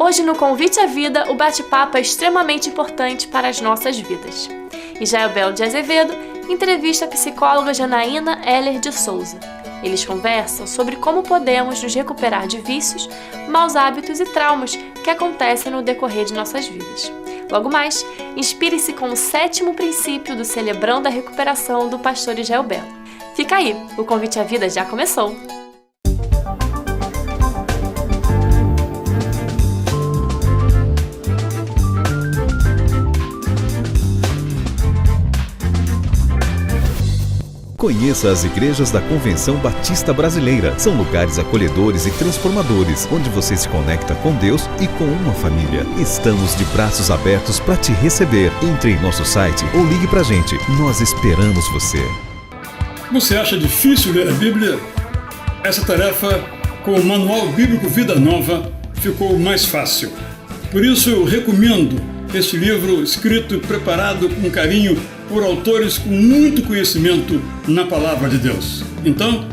Hoje no Convite à Vida, o bate-papo é extremamente importante para as nossas vidas. E Jael Belo de Azevedo entrevista a psicóloga Janaína Heller de Souza. Eles conversam sobre como podemos nos recuperar de vícios, maus hábitos e traumas que acontecem no decorrer de nossas vidas. Logo mais, inspire-se com o 7º princípio do Celebrando a Recuperação do pastor Jael Belo. Fica aí, o Convite à Vida já começou! Conheça as igrejas da Convenção Batista Brasileira. São lugares acolhedores e transformadores, onde você se conecta com Deus e com uma família. Estamos de braços abertos para te receber. Entre em nosso site ou ligue pra gente. Nós esperamos você. Você acha difícil ler a Bíblia? Essa tarefa, com o Manual Bíblico Vida Nova, ficou mais fácil. Por isso eu recomendo este livro escrito e preparado com carinho por autores com muito conhecimento na Palavra de Deus. Então,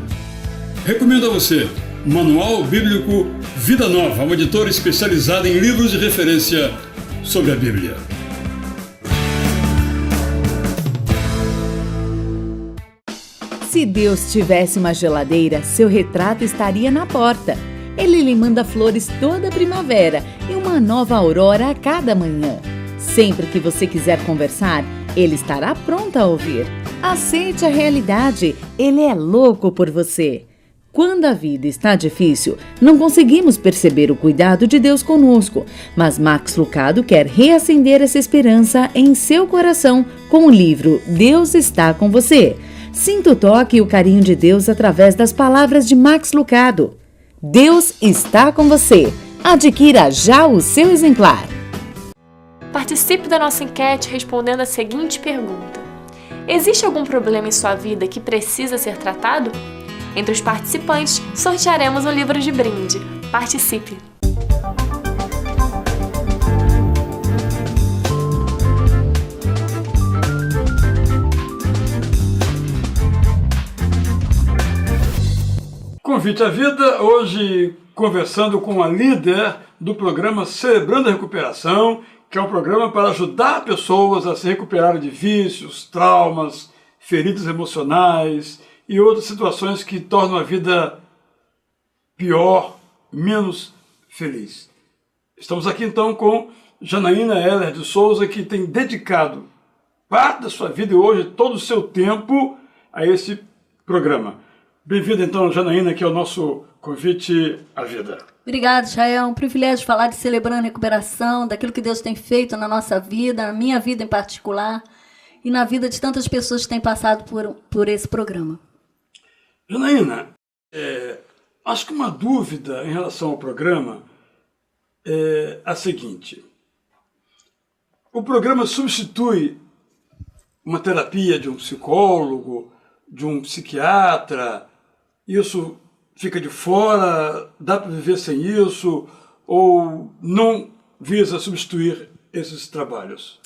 recomendo a você Manual Bíblico Vida Nova, uma editora especializada em livros de referência sobre a Bíblia. Se Deus tivesse uma geladeira, seu retrato estaria na porta. Ele lhe manda flores toda primavera e uma nova aurora a cada manhã. Sempre que você quiser conversar, ele estará pronto a ouvir. Aceite a realidade, ele é louco por você. Quando a vida está difícil, não conseguimos perceber o cuidado de Deus conosco, mas Max Lucado quer reacender essa esperança em seu coração com o livro Deus está com você. Sinta o toque e o carinho de Deus através das palavras de Max Lucado. Deus está com você. Adquira já o seu exemplar. Participe da nossa enquete respondendo a seguinte pergunta: existe algum problema em sua vida que precisa ser tratado? Entre os participantes, sortearemos um livro de brinde. Participe! Convite à Vida, hoje conversando com a líder do programa Celebrando a Recuperação, que é um programa para ajudar pessoas a se recuperarem de vícios, traumas, feridas emocionais e outras situações que tornam a vida pior, menos feliz. Estamos aqui então com Janaína Heller de Souza, que tem dedicado parte da sua vida e hoje todo o seu tempo a esse programa. Bem-vinda então, Janaína, que é o nosso Convite à Vida. Obrigada, Jael. É um privilégio falar de Celebrando a Recuperação, daquilo que Deus tem feito na nossa vida, na minha vida em particular, e na vida de tantas pessoas que têm passado por esse programa. Janaína, acho que uma dúvida em relação ao programa é a seguinte: o programa substitui uma terapia de um psicólogo, de um psiquiatra? Isso fica de fora? Dá para viver sem isso? Ou não visa substituir esses trabalhos?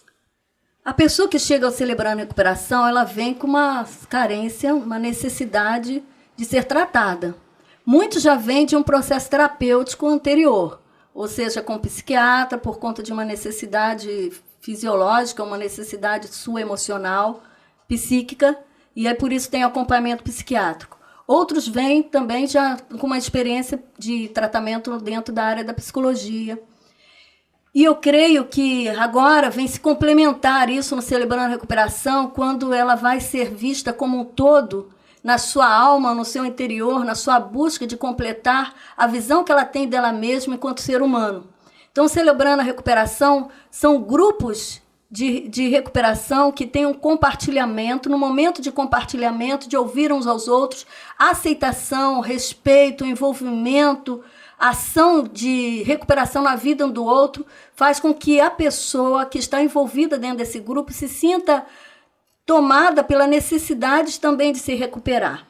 A pessoa que chega ao Celebrando a Recuperação, ela vem com uma carência, uma necessidade de ser tratada. Muitos já vêm de um processo terapêutico anterior, ou seja, com um psiquiatra, por conta de uma necessidade fisiológica, uma necessidade sua emocional, psíquica, e aí por isso tem acompanhamento psiquiátrico. Outros vêm também já com uma experiência de tratamento dentro da área da psicologia. E eu creio que agora vem se complementar isso no Celebrando a Recuperação, quando ela vai ser vista como um todo, na sua alma, no seu interior, na sua busca de completar a visão que ela tem dela mesma enquanto ser humano. Então, Celebrando a Recuperação são grupos de recuperação que tem um compartilhamento, no momento de compartilhamento, de ouvir uns aos outros, aceitação, respeito, envolvimento, ação de recuperação na vida um do outro, faz com que a pessoa que está envolvida dentro desse grupo se sinta tomada pela necessidade também de se recuperar.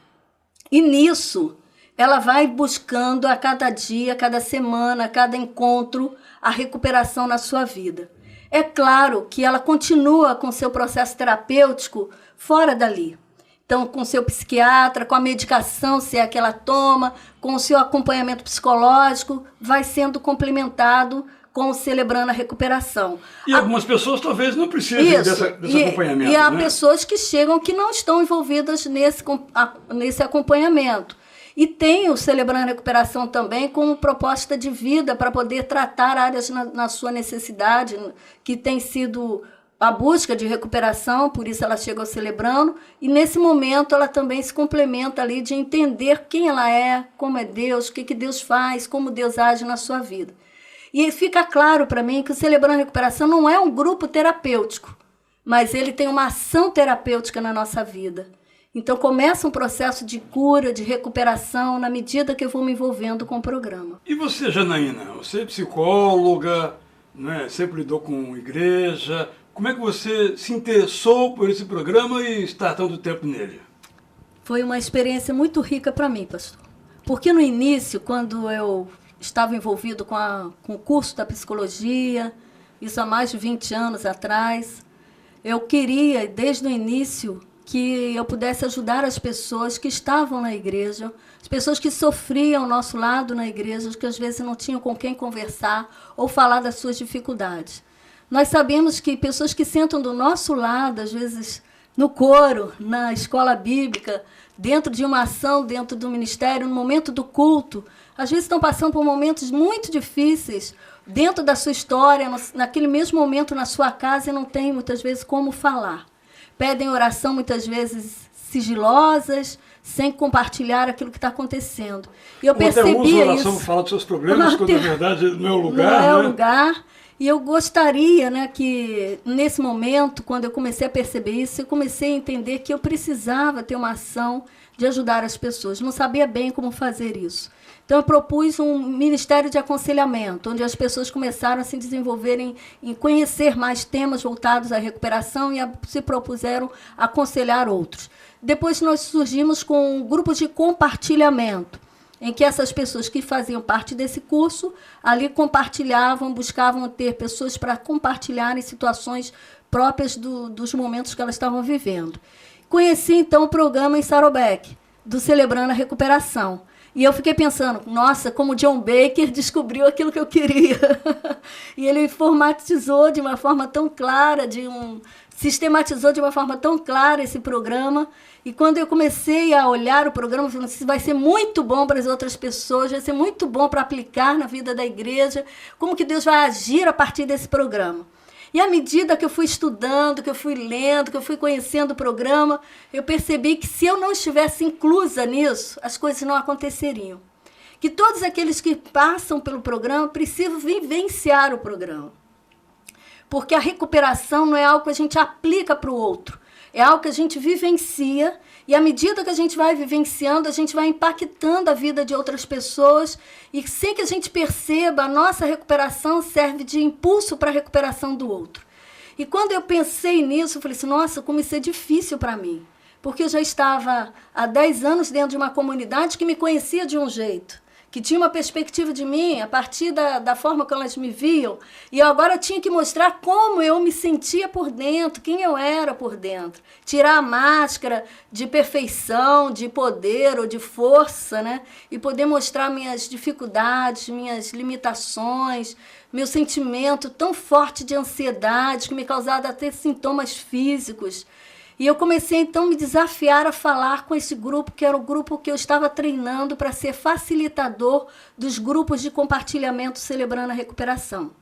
E nisso, ela vai buscando a cada dia, a cada semana, a cada encontro, a recuperação na sua vida. É claro que ela continua com seu processo terapêutico fora dali. Então, com seu psiquiatra, com a medicação, se é que ela toma, com o seu acompanhamento psicológico, vai sendo complementado com o Celebrando a Recuperação. E algumas pessoas talvez não precisem desse acompanhamento. E há né? pessoas que chegam que não estão envolvidas nesse acompanhamento. E tem o Celebrando a Recuperação também como proposta de vida para poder tratar áreas na sua necessidade, que tem sido a busca de recuperação, por isso ela chega ao Celebrando, e nesse momento ela também se complementa ali de entender quem ela é, como é Deus, o que Deus faz, como Deus age na sua vida. E fica claro para mim que o Celebrando a Recuperação não é um grupo terapêutico, mas ele tem uma ação terapêutica na nossa vida. Então começa um processo de cura, de recuperação, na medida que eu vou me envolvendo com o programa. E você, Janaína, você é psicóloga, né? Sempre lidou com igreja. Como é que você se interessou por esse programa e está há tanto tempo nele? Foi uma experiência muito rica para mim, pastor. Porque no início, quando eu estava envolvido com o curso da psicologia, isso há mais de 20 anos atrás, eu queria, desde o início, que eu pudesse ajudar as pessoas que estavam na igreja, as pessoas que sofriam ao nosso lado na igreja, que às vezes não tinham com quem conversar ou falar das suas dificuldades. Nós sabemos que pessoas que sentam do nosso lado, às vezes no coro, na escola bíblica, dentro de uma ação, dentro do ministério, no momento do culto, às vezes estão passando por momentos muito difíceis dentro da sua história, naquele mesmo momento na sua casa, e não tem muitas vezes como falar. Pedem oração muitas vezes sigilosas, sem compartilhar aquilo que está acontecendo. E eu percebi isso. Até usa oração para falar dos seus problemas, quando na verdade não é o lugar. Não é o né? lugar. E eu gostaria, né, que nesse momento, quando eu comecei a perceber isso, eu comecei a entender que eu precisava ter uma ação de ajudar as pessoas. Não sabia bem como fazer isso. Então eu propus um ministério de aconselhamento, onde as pessoas começaram a se desenvolverem em conhecer mais temas voltados à recuperação e se propuseram a aconselhar outros. Depois nós surgimos com grupos de compartilhamento, em que essas pessoas que faziam parte desse curso, ali compartilhavam, buscavam ter pessoas para compartilharem situações próprias dos momentos que elas estavam vivendo. Conheci, então, o programa em Saddleback, do Celebrando a Recuperação. E eu fiquei pensando, nossa, como John Baker descobriu aquilo que eu queria. E ele formatizou de uma forma tão clara, sistematizou de uma forma tão clara esse programa. E quando eu comecei a olhar o programa, eu falei, isso vai ser muito bom para as outras pessoas, vai ser muito bom para aplicar na vida da igreja, como que Deus vai agir a partir desse programa. E à medida que eu fui estudando, que eu fui lendo, que eu fui conhecendo o programa, eu percebi que se eu não estivesse inclusa nisso, as coisas não aconteceriam. Que todos aqueles que passam pelo programa precisam vivenciar o programa. Porque a recuperação não é algo que a gente aplica para o outro, é algo que a gente vivencia, e à medida que a gente vai vivenciando, a gente vai impactando a vida de outras pessoas, e sem que a gente perceba, a nossa recuperação serve de impulso para a recuperação do outro. E quando eu pensei nisso, eu falei assim, nossa, como isso é difícil para mim, porque eu já estava há 10 anos dentro de uma comunidade que me conhecia de um jeito, que tinha uma perspectiva de mim a partir da forma como elas me viam, e eu agora tinha que mostrar como eu me sentia por dentro, quem eu era por dentro. Tirar a máscara de perfeição, de poder ou de força, né? E poder mostrar minhas dificuldades, minhas limitações, meu sentimento tão forte de ansiedade que me causava até sintomas físicos. E eu comecei, então, a me desafiar a falar com esse grupo, que era o grupo que eu estava treinando para ser facilitador dos grupos de compartilhamento Celebrando a Recuperação.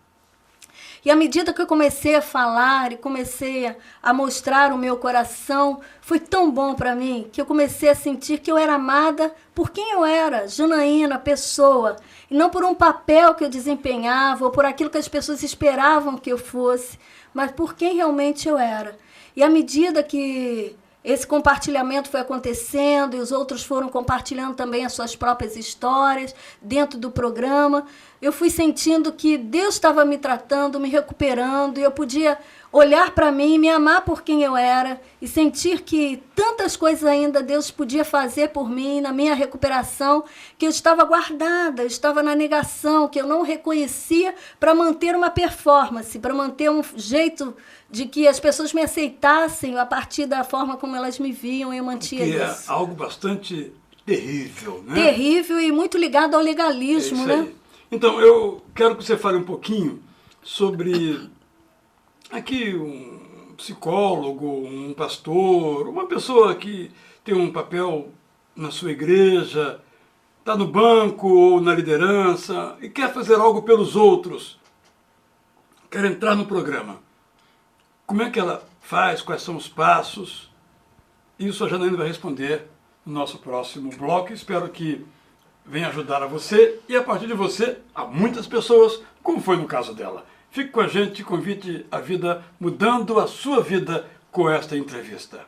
E à medida que eu comecei a falar e comecei a mostrar o meu coração, foi tão bom para mim que eu comecei a sentir que eu era amada por quem eu era, Janaína, pessoa, e não por um papel que eu desempenhava ou por aquilo que as pessoas esperavam que eu fosse, mas por quem realmente eu era. E à medida que esse compartilhamento foi acontecendo e os outros foram compartilhando também as suas próprias histórias dentro do programa, eu fui sentindo que Deus estava me tratando, me recuperando, e eu podia olhar para mim, me amar por quem eu era e sentir que tantas coisas ainda Deus podia fazer por mim na minha recuperação, que eu estava guardada, eu estava na negação, que eu não reconhecia, para manter uma performance, para manter um jeito de que as pessoas me aceitassem a partir da forma como elas me viam, e eu mantinha isso. É algo bastante terrível, né? Terrível e muito ligado ao legalismo, né? Então, eu quero que você fale um pouquinho sobre aqui um psicólogo, um pastor, uma pessoa que tem um papel na sua igreja, está no banco ou na liderança e quer fazer algo pelos outros, quer entrar no programa. Como é que ela faz? Quais são os passos? Isso a Janaína vai responder no nosso próximo bloco. Espero que venha ajudar a você e, a partir de você, a muitas pessoas, como foi no caso dela. Fique com a gente e convide a vida mudando a sua vida com esta entrevista.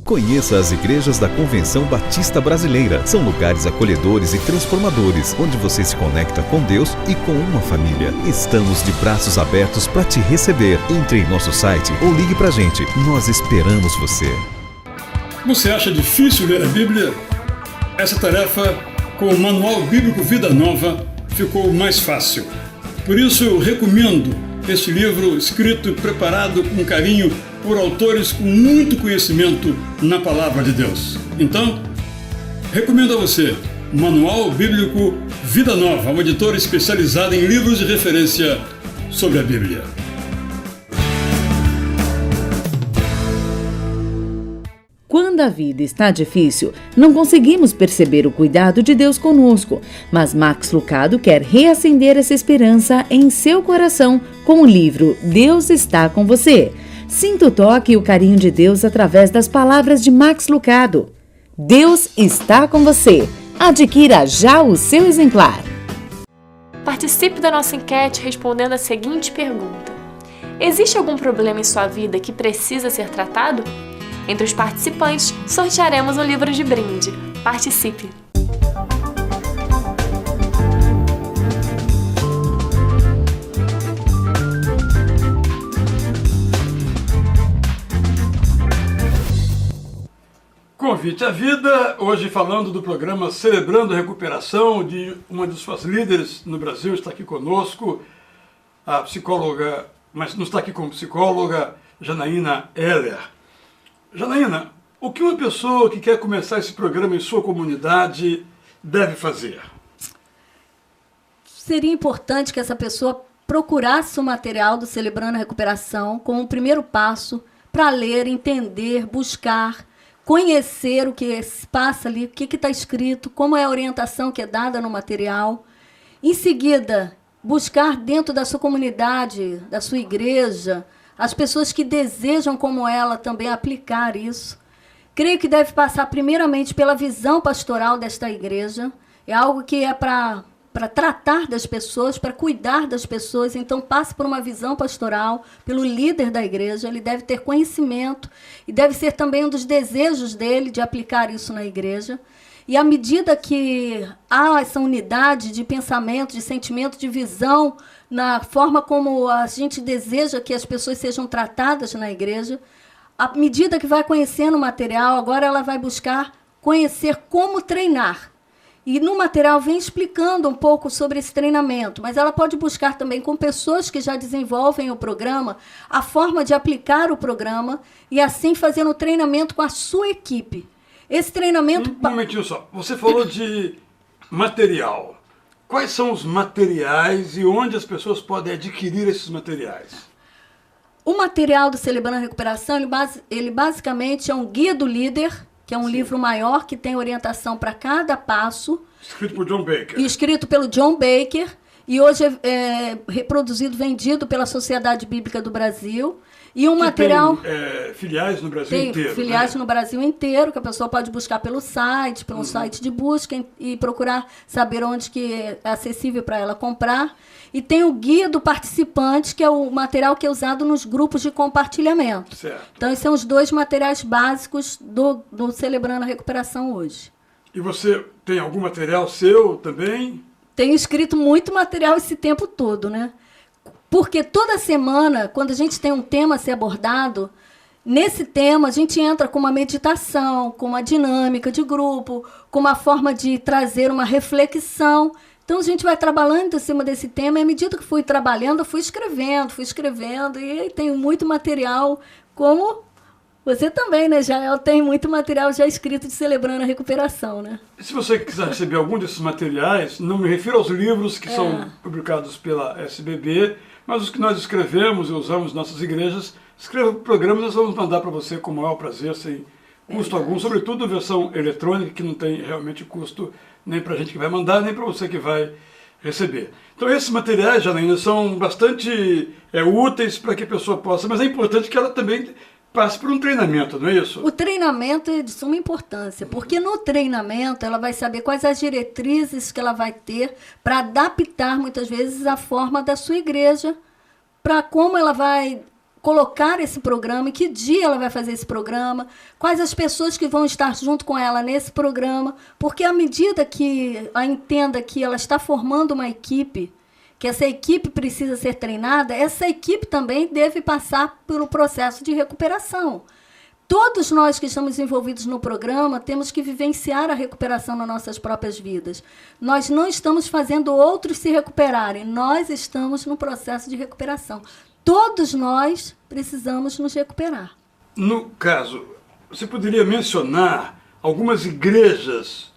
Conheça as igrejas da Convenção Batista Brasileira. São lugares acolhedores e transformadores, onde você se conecta com Deus e com uma família. Estamos de braços abertos para te receber. Entre em nosso site ou ligue pra gente. Nós esperamos você. Você acha difícil ler a Bíblia? Essa tarefa, com o Manual Bíblico Vida Nova, ficou mais fácil. Por isso eu recomendo este livro escrito e preparado com carinho por autores com muito conhecimento na Palavra de Deus. Então, recomendo a você Manual Bíblico Vida Nova, uma editora especializada em livros de referência sobre a Bíblia. Quando a vida está difícil, não conseguimos perceber o cuidado de Deus conosco, mas Max Lucado quer reacender essa esperança em seu coração com o livro Deus está com você. Sinta o toque e o carinho de Deus através das palavras de Max Lucado. Deus está com você. Adquira já o seu exemplar. Participe da nossa enquete respondendo a seguinte pergunta: existe algum problema em sua vida que precisa ser tratado? Entre os participantes, sortearemos um livro de brinde. Participe! Convite à vida, hoje falando do programa Celebrando a Recuperação, de uma de suas líderes no Brasil, está aqui conosco, a psicóloga, mas não está aqui como psicóloga, Janaína Heller. Janaína, o que uma pessoa que quer começar esse programa em sua comunidade deve fazer? Seria importante que essa pessoa procurasse o material do Celebrando a Recuperação como um primeiro passo para ler, entender, buscar, conhecer o que se passa ali, o que está escrito, como é a orientação que é dada no material. Em seguida, buscar dentro da sua comunidade, da sua igreja, as pessoas que desejam, como ela, também aplicar isso. Creio que deve passar primeiramente pela visão pastoral desta igreja. É algo que é para tratar das pessoas, para cuidar das pessoas. Então, passe por uma visão pastoral, pelo líder da igreja. Ele deve ter conhecimento e deve ser também um dos desejos dele de aplicar isso na igreja. E à medida que há essa unidade de pensamento, de sentimento, de visão, na forma como a gente deseja que as pessoas sejam tratadas na igreja, à medida que vai conhecendo o material, agora ela vai buscar conhecer como treinar. E no material vem explicando um pouco sobre esse treinamento, mas ela pode buscar também com pessoas que já desenvolvem o programa, a forma de aplicar o programa e assim fazendo o treinamento com a sua equipe. Esse treinamento... Um momentinho só. Você falou de material. Quais são os materiais e onde as pessoas podem adquirir esses materiais? O material do Celebrando a Recuperação, ele basicamente é um guia do líder, que é um livro maior que tem orientação para cada passo. Escrito por John Baker. Escrito pelo John Baker. E hoje é reproduzido, vendido pela Sociedade Bíblica do Brasil. E um material... Tem filiais no Brasil inteiro. Tem filiais, né? no Brasil inteiro, que a pessoa pode buscar pelo site, pelo site de busca e procurar saber onde que é acessível para ela comprar. E tem o guia do participante, que é o material que é usado nos grupos de compartilhamento. Certo. Então, esses são os dois materiais básicos do Celebrando a Recuperação hoje. E você tem algum material seu também? Tenho escrito muito material esse tempo todo, né? Porque toda semana, quando a gente tem um tema a ser abordado, nesse tema a gente entra com uma meditação, com uma dinâmica de grupo, com uma forma de trazer uma reflexão Então a gente vai trabalhando em cima desse tema, e à medida que fui trabalhando, eu fui escrevendo, e tenho muito material, como você também, né, Jael? Tem muito material já escrito de Celebrando a Recuperação, né? E se você quiser receber algum desses materiais, não me refiro aos livros que são publicados pela SBB, mas os que nós escrevemos e usamos em nossas igrejas, escreva programas, nós vamos mandar para você com o maior prazer, sem custo algum, sobretudo versão eletrônica, que não tem realmente custo nem para a gente que vai mandar, nem para você que vai receber. Então esses materiais, Janaína, são bastante úteis para que a pessoa possa, mas é importante que ela também passe por um treinamento, não é isso? O treinamento é de suma importância, porque no treinamento ela vai saber quais as diretrizes que ela vai ter para adaptar, muitas vezes, a forma da sua igreja, para como ela vai colocar esse programa, e que dia ela vai fazer esse programa, quais as pessoas que vão estar junto com ela nesse programa, porque à medida que ela entenda que ela está formando uma equipe, que essa equipe precisa ser treinada, essa equipe também deve passar pelo processo de recuperação. Todos nós que estamos envolvidos no programa temos que vivenciar a recuperação nas nossas próprias vidas. Nós não estamos fazendo outros se recuperarem, nós estamos no processo de recuperação. Todos nós precisamos nos recuperar. No caso, você poderia mencionar algumas igrejas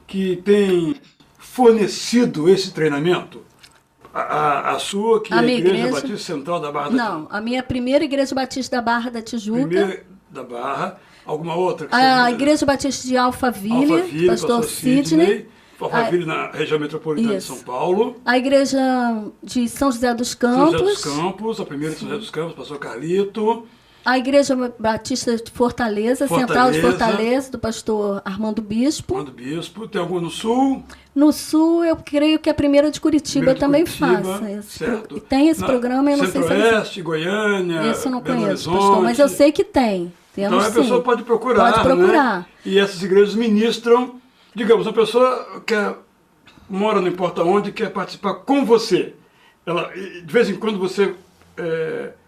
que têm fornecido esse treinamento? A sua, que é a Igreja Batista Central da Barra da Tijuca? Não, a minha primeira Igreja Batista da Barra da Tijuca. Primeira da Barra. Alguma outra? A Igreja Batista de Alphaville, Pastor Sidney. Alphaville na região metropolitana de São Paulo. A Igreja de São José dos Campos. São José dos Campos, a primeira de São José dos Campos, Pastor Carlito. A Igreja Batista de Fortaleza, Central de Fortaleza, do pastor Armando Bispo. Armando Bispo. Tem algum no Sul? No Sul, eu creio que a primeira de Curitiba também faça. Certo. Tem esse programa, eu não sei se é... Centro-Oeste, Goiânia, Esse eu não Belo conheço, Horizonte. pastor, mas eu sei que tem. Então a pessoa pode procurar. Pode procurar. Né? E essas igrejas ministram, digamos, uma pessoa que mora não importa onde, quer participar com você. Ela, de vez em quando você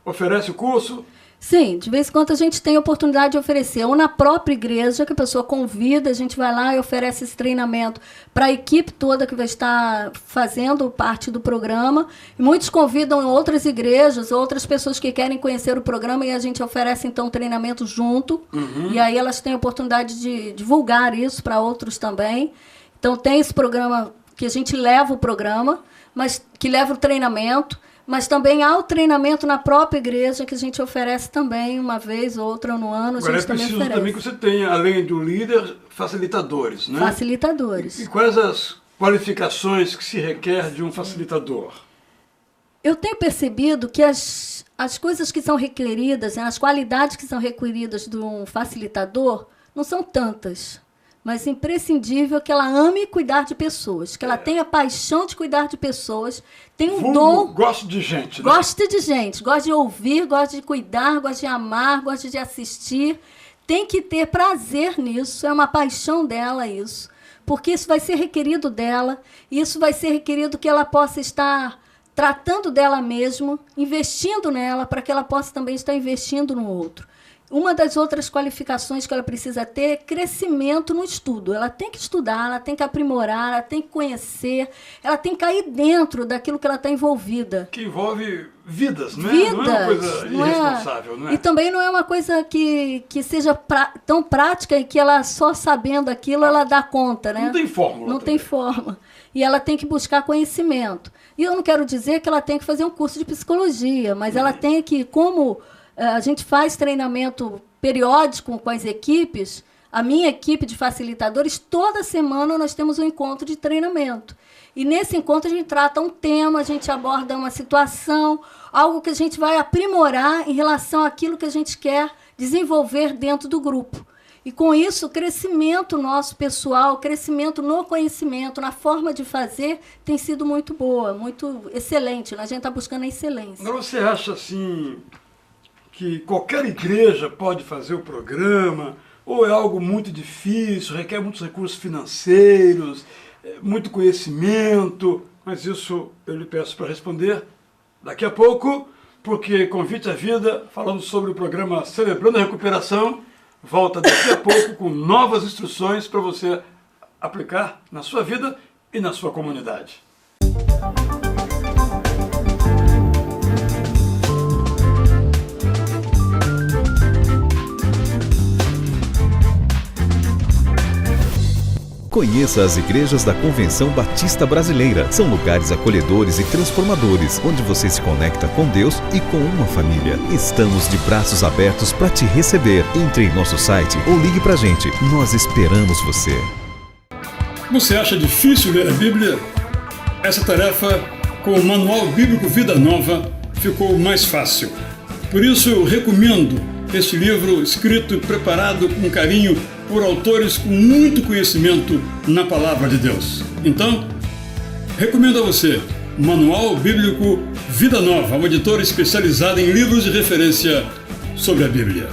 oferece o curso? Sim, de vez em quando a gente tem a oportunidade de oferecer, ou na própria igreja, que a pessoa convida, a gente vai lá e oferece esse treinamento para a equipe toda que vai estar fazendo parte do programa. E muitos convidam outras igrejas, outras pessoas que querem conhecer o programa, e a gente oferece então treinamento junto. E aí elas têm a oportunidade de divulgar isso para outros também. Então tem esse programa que a gente leva o programa, mas que leva o treinamento. Mas também há o treinamento na própria igreja, que a gente oferece também, uma vez ou outra no ano. Agora a gente é preciso também que você tenha, além do líder, facilitadores, né? Facilitadores. E quais as qualificações que se requer de um facilitador? Eu tenho percebido que as coisas que são requeridas, né, as qualidades que são requeridas de um facilitador, não são tantas. Mas é imprescindível que ela ame cuidar de pessoas, que ela tenha paixão de cuidar de pessoas, tem um dom... Gosta de gente, né? Gosta de gente, gosta de ouvir, gosta de cuidar, gosta de amar, gosta de assistir. Tem que ter prazer nisso, é uma paixão dela isso. Porque isso vai ser requerido dela, e isso vai ser requerido que ela possa estar tratando dela mesma, investindo nela, para que ela possa também estar investindo no outro. Uma das outras qualificações que ela precisa ter é crescimento no estudo. Ela tem que estudar, ela tem que aprimorar, ela tem que conhecer, ela tem que cair dentro daquilo que ela está envolvida. Que envolve vidas, né? Vidas, não é uma coisa irresponsável, não é? E também não é uma coisa que seja tão prática e que ela só sabendo aquilo ela dá conta, né? Não tem fórmula. Não tem forma. E ela tem que buscar conhecimento. E eu não quero dizer que ela tem que fazer um curso de psicologia, mas ela tem que, como... A gente faz treinamento periódico com as equipes, a minha equipe de facilitadores, toda semana nós temos um encontro de treinamento. E nesse encontro a gente trata um tema, a gente aborda uma situação, algo que a gente vai aprimorar em relação àquilo que a gente quer desenvolver dentro do grupo. E com isso, o crescimento nosso pessoal, o crescimento no conhecimento, na forma de fazer, tem sido muito boa, muito excelente. A gente está buscando a excelência. Agora você acha assim... que qualquer igreja pode fazer o programa, ou é algo muito difícil, requer muitos recursos financeiros, muito conhecimento, mas isso eu lhe peço para responder daqui a pouco, porque Convite à Vida, falando sobre o programa Celebrando a Recuperação, volta daqui a pouco com novas instruções para você aplicar na sua vida e na sua comunidade. Conheça as igrejas da Convenção Batista Brasileira. São lugares acolhedores e transformadores, onde você se conecta com Deus e com uma família. Estamos de braços abertos para te receber. Entre em nosso site ou ligue pra gente. Nós esperamos você. Você acha difícil ler a Bíblia? Essa tarefa, com o Manual Bíblico Vida Nova, ficou mais fácil. Por isso eu recomendo este livro escrito e preparado com carinho por autores com muito conhecimento na Palavra de Deus. Então, recomendo a você Manual Bíblico Vida Nova, uma editora especializada em livros de referência sobre a Bíblia.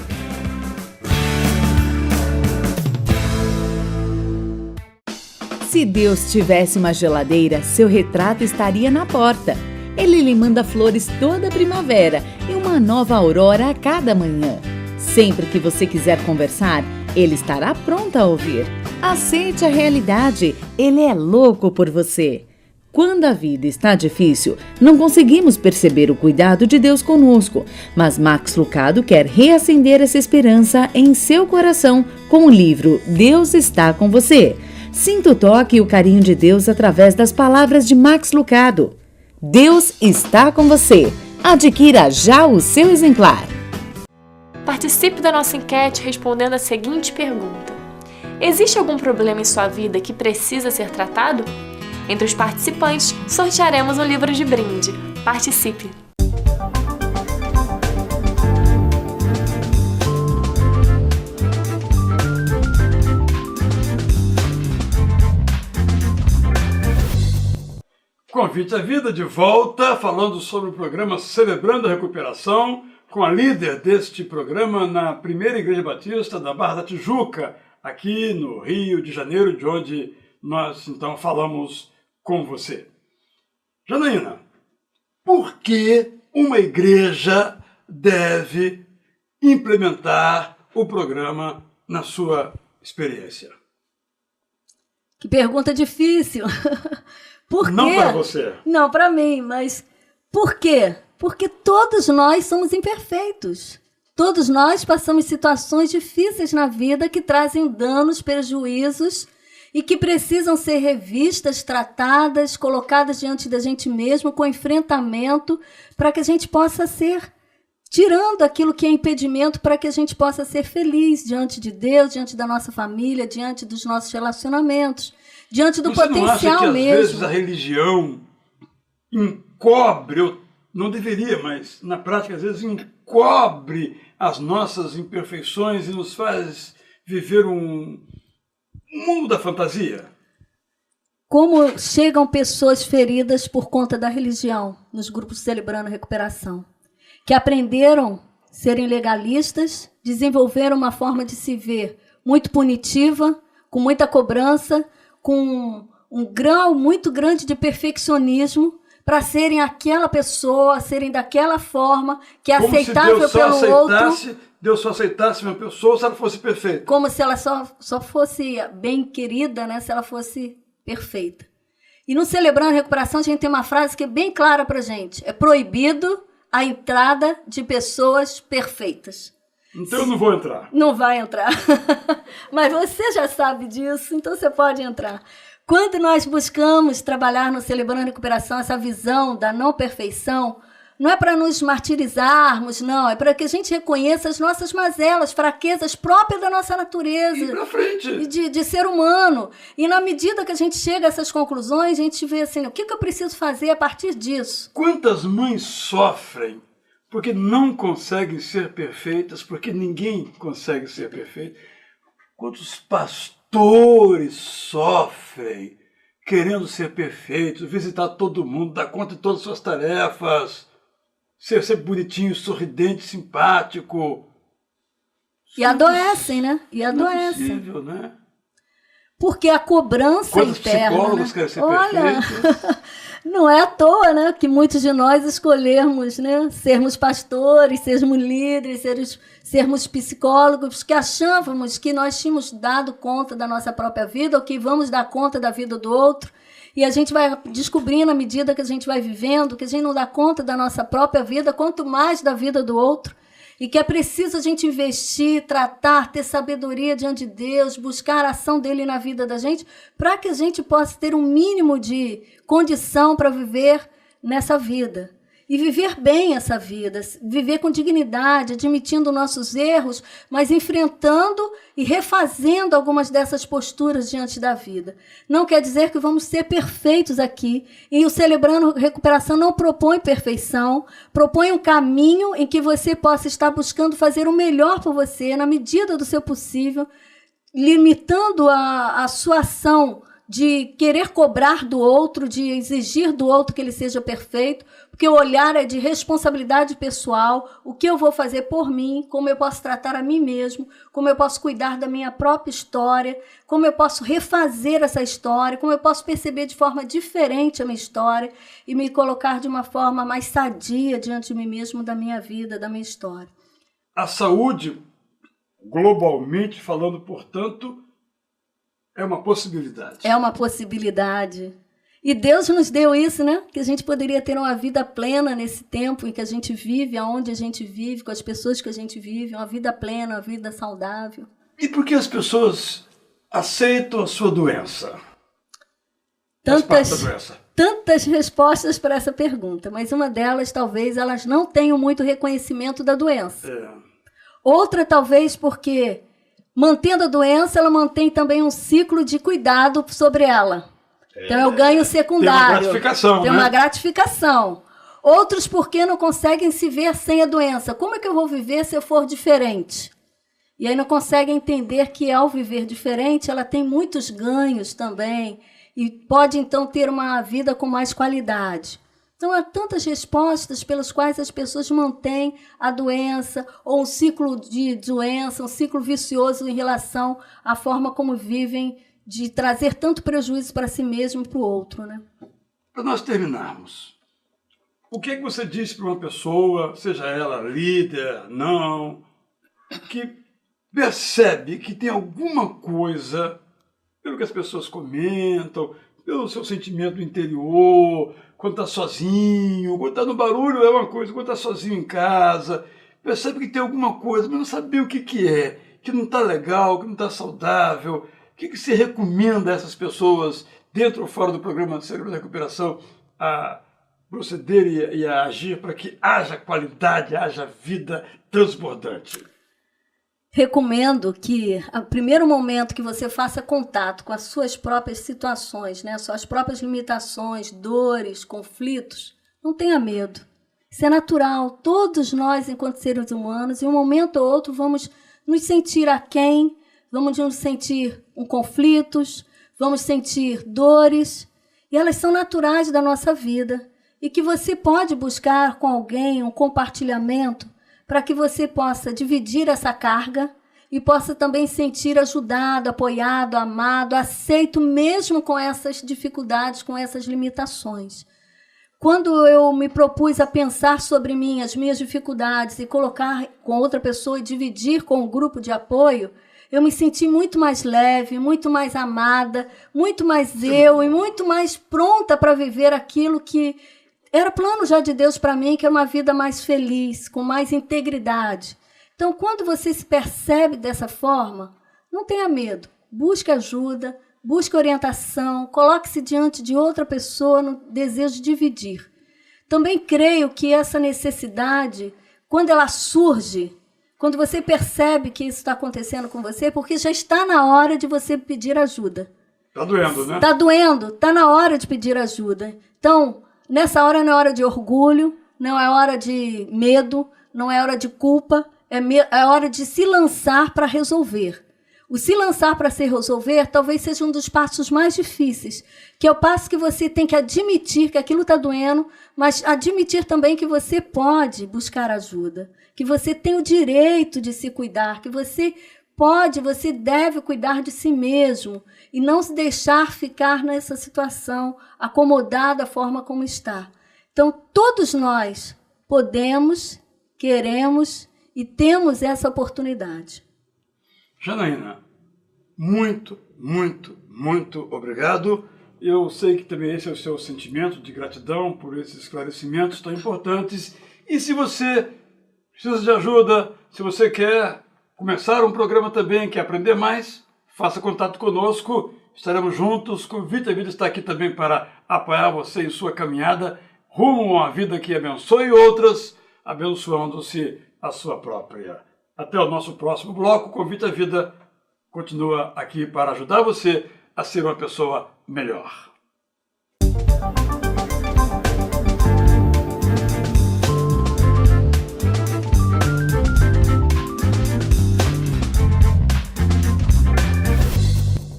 Se Deus tivesse uma geladeira, seu retrato estaria na porta. Ele lhe manda flores toda primavera e uma nova aurora a cada manhã. Sempre que você quiser conversar, ele estará pronto a ouvir. Aceite a realidade, ele é louco por você. Quando a vida está difícil, não conseguimos perceber o cuidado de Deus conosco, mas Max Lucado quer reacender essa esperança em seu coração com o livro Deus está com você. Sinta o toque e o carinho de Deus através das palavras de Max Lucado. Deus está com você. Adquira já o seu exemplar. Participe da nossa enquete respondendo a seguinte pergunta: existe algum problema em sua vida que precisa ser tratado? Entre os participantes, sortearemos um livro de brinde. Participe! Convite à Vida de volta, falando sobre o programa Celebrando a Recuperação, com a líder deste programa na Primeira Igreja Batista da Barra da Tijuca, aqui no Rio de Janeiro, de onde nós então falamos com você. Janaína, por que uma igreja deve implementar o programa na sua experiência? Que pergunta difícil. Por quê? Não para você. Não para mim, mas por quê? Porque todos nós somos imperfeitos. Todos nós passamos situações difíceis na vida que trazem danos, prejuízos e que precisam ser revistas, tratadas, colocadas diante da gente mesmo com enfrentamento para que a gente possa ser, tirando aquilo que é impedimento para que a gente possa ser feliz diante de Deus, diante da nossa família, diante dos nossos relacionamentos, diante do potencial mesmo. Você não acha que às vezes a religião encobre, não deveria, mas na prática às vezes encobre as nossas imperfeições e nos faz viver um mundo da fantasia? Como chegam pessoas feridas por conta da religião nos grupos Celebrando a Recuperação, que aprenderam a serem legalistas, desenvolveram uma forma de se ver muito punitiva, com muita cobrança, com um grau muito grande de perfeccionismo, para serem aquela pessoa, serem daquela forma, que é aceitável pelo outro. Deus só aceitasse uma pessoa se ela fosse perfeita. Como se ela só fosse bem querida, né? Se ela fosse perfeita. E no Celebrando a Recuperação a gente tem uma frase que é bem clara para a gente. É proibido a entrada de pessoas perfeitas. Então eu não vou entrar. Não vai entrar. Mas você já sabe disso, então você pode entrar. Quando nós buscamos trabalhar no Celebrando a Recuperação essa visão da não perfeição, não é para nos martirizarmos, não. É para que a gente reconheça as nossas mazelas, fraquezas próprias da nossa natureza. E pra frente. De ser humano. E na medida que a gente chega a essas conclusões, a gente vê assim, o que eu preciso fazer a partir disso? Quantas mães sofrem porque não conseguem ser perfeitas, porque ninguém consegue ser perfeito? Quantos pastores sofrem querendo ser perfeitos, visitar todo mundo, dar conta de todas as suas tarefas, ser bonitinho, sorridente, simpático. E adoecem, né? E adoecem. Não é possível, né? Porque a cobrança Quantos interna... psicólogos né? querem ser Olha, perfeitos? não é à toa, né, que muitos de nós escolhermos, né, sermos pastores, sermos líderes, sermos psicólogos, que achávamos que nós tínhamos dado conta da nossa própria vida ou que vamos dar conta da vida do outro. E a gente vai descobrindo, à medida que a gente vai vivendo, que a gente não dá conta da nossa própria vida, quanto mais da vida do outro. E que é preciso a gente investir, tratar, ter sabedoria diante de Deus, buscar a ação dele na vida da gente, para que a gente possa ter um mínimo de condição para viver nessa vida. E viver bem essa vida, viver com dignidade, admitindo nossos erros, mas enfrentando e refazendo algumas dessas posturas diante da vida. Não quer dizer que vamos ser perfeitos aqui. E o Celebrando Recuperação não propõe perfeição, propõe um caminho em que você possa estar buscando fazer o melhor por você, na medida do seu possível, limitando a sua ação de querer cobrar do outro, de exigir do outro que ele seja perfeito, porque o olhar é de responsabilidade pessoal, o que eu vou fazer por mim, como eu posso tratar a mim mesmo, como eu posso cuidar da minha própria história, como eu posso refazer essa história, como eu posso perceber de forma diferente a minha história e me colocar de uma forma mais sadia diante de mim mesmo, da minha vida, da minha história. A saúde, globalmente falando, portanto, é uma possibilidade. É uma possibilidade. E Deus nos deu isso, né? Que a gente poderia ter uma vida plena nesse tempo em que a gente vive, aonde a gente vive, com as pessoas que a gente vive, uma vida plena, uma vida saudável. E por que as pessoas aceitam a sua doença? Tantas respostas para essa pergunta, mas uma delas, talvez, elas não tenham muito reconhecimento da doença. Outra, talvez, porque mantendo a doença, ela mantém também um ciclo de cuidado sobre ela. Então, é o ganho secundário. Tem uma gratificação, Tem uma gratificação. Outros porque não conseguem se ver sem a doença. Como é que eu vou viver se eu for diferente? E aí não conseguem entender que, ao viver diferente, ela tem muitos ganhos também. E pode, então, ter uma vida com mais qualidade. Então, há tantas respostas pelas quais as pessoas mantêm a doença, ou um ciclo de doença, um ciclo vicioso em relação à forma como vivem, de trazer tanto prejuízo para si mesmo e para o outro, né? Para nós terminarmos, o que é que você diz para uma pessoa, seja ela líder, não, que percebe que tem alguma coisa, pelo que as pessoas comentam, pelo seu sentimento interior, quando está sozinho, quando está no barulho é uma coisa, quando está sozinho em casa, percebe que tem alguma coisa, mas não sabe o que é, que não está legal, que não está saudável. O que você recomenda a essas pessoas, dentro ou fora do programa Cérebro da Recuperação, a proceder e a agir para que haja qualidade, haja vida transbordante? Recomendo que, no primeiro momento que você faça contato com as suas próprias situações, né, suas próprias limitações, dores, conflitos, não tenha medo. Isso é natural. Todos nós, enquanto seres humanos, em um momento ou outro, vamos nos sentir aquém, vamos nos sentir com conflitos, vamos sentir dores, e elas são naturais da nossa vida. E que você pode buscar com alguém um compartilhamento para que você possa dividir essa carga e possa também sentir ajudado, apoiado, amado, aceito mesmo com essas dificuldades, com essas limitações. Quando eu me propus a pensar sobre mim, as minhas dificuldades e colocar com outra pessoa e dividir com um grupo de apoio, eu me senti muito mais leve, muito mais amada, muito mais eu e muito mais pronta para viver aquilo que era plano já de Deus para mim, que é uma vida mais feliz, com mais integridade. Então, quando você se percebe dessa forma, não tenha medo. Busque ajuda, busque orientação, coloque-se diante de outra pessoa no desejo de dividir. Também creio que essa necessidade, quando ela surge, quando você percebe que isso está acontecendo com você, porque já está na hora de você pedir ajuda. Está doendo, né? Está doendo, está na hora de pedir ajuda. Então, nessa hora não é hora de orgulho, não é hora de medo, não é hora de culpa, é hora de se lançar para resolver. O se lançar para se resolver talvez seja um dos passos mais difíceis, que é o passo que você tem que admitir que aquilo está doendo, mas admitir também que você pode buscar ajuda, que você tem o direito de se cuidar, que você deve cuidar de si mesmo e não se deixar ficar nessa situação acomodada da forma como está. Então, todos nós podemos, queremos e temos essa oportunidade. Janaína, muito, muito, muito obrigado Eu sei que também esse é o seu sentimento de gratidão por esses esclarecimentos tão importantes. E se você precisa de ajuda, se você quer começar um programa também, quer aprender mais, faça contato conosco, estaremos juntos. Convite a Vida está aqui também para apoiar você em sua caminhada rumo a uma vida que abençoe outras, abençoando-se a sua própria. Até o nosso próximo bloco. Convite a Vida continua aqui para ajudar você a ser uma pessoa melhor.